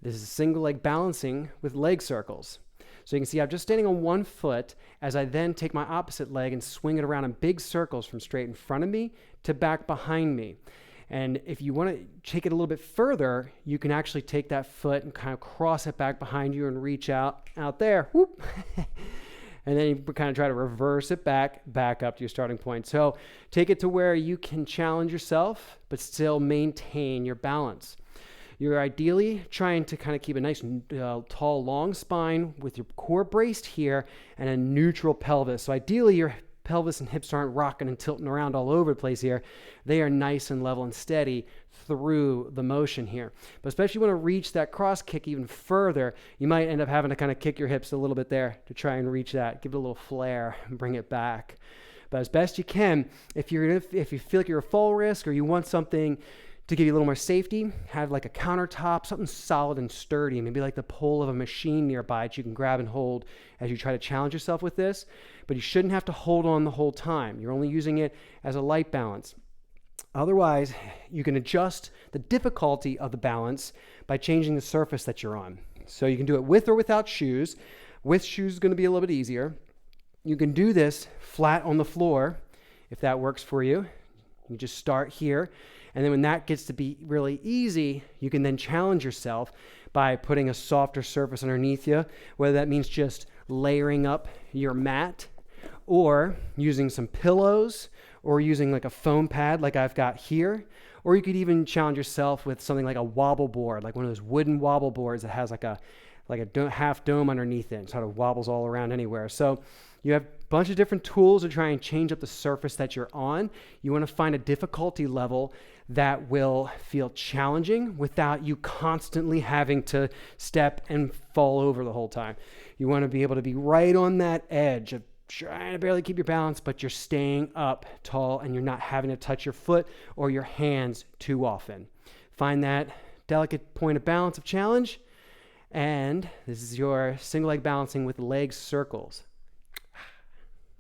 This is single leg balancing with leg circles. So you can see I'm just standing on one foot as I then take my opposite leg and swing it around in big circles from straight in front of me to back behind me. And if you want to take it a little bit further, you can actually take that foot and kind of cross it back behind you and reach out there. Whoop. And then you kind of try to reverse it back up to your starting point. So take it to where you can challenge yourself, but still maintain your balance. You're ideally trying to kind of keep a nice, tall, long spine with your core braced here and a neutral pelvis. So ideally, your pelvis and hips aren't rocking and tilting around all over the place here. They are nice and level and steady through the motion here. But especially when you want to reach that cross kick even further, you might end up having to kind of kick your hips a little bit there to try and reach that. Give it a little flare and bring it back. But as best you can, if you feel like you're a fall risk or you want something to give you a little more safety, have like a countertop, something solid and sturdy, maybe like the pole of a machine nearby that you can grab and hold as you try to challenge yourself with this. But you shouldn't have to hold on the whole time. You're only using it as a light balance. Otherwise, you can adjust the difficulty of the balance by changing the surface that you're on. So you can do it with or without shoes. With shoes is going to be a little bit easier. You can do this flat on the floor if that works for you. You just start here. And then when that gets to be really easy, you can then challenge yourself by putting a softer surface underneath you, whether that means just layering up your mat or using some pillows or using like a foam pad like I've got here. Or you could even challenge yourself with something like a wobble board, like one of those wooden wobble boards that has like a half dome underneath it and sort of wobbles all around anywhere. So you have a bunch of different tools to try and change up the surface that you're on. You want to find a difficulty level that will feel challenging without you constantly having to step and fall over the whole time. You want to be able to be right on that edge of trying to barely keep your balance, but you're staying up tall and you're not having to touch your foot or your hands too often. Find that delicate point of balance of challenge. And this is your single leg balancing with leg circles.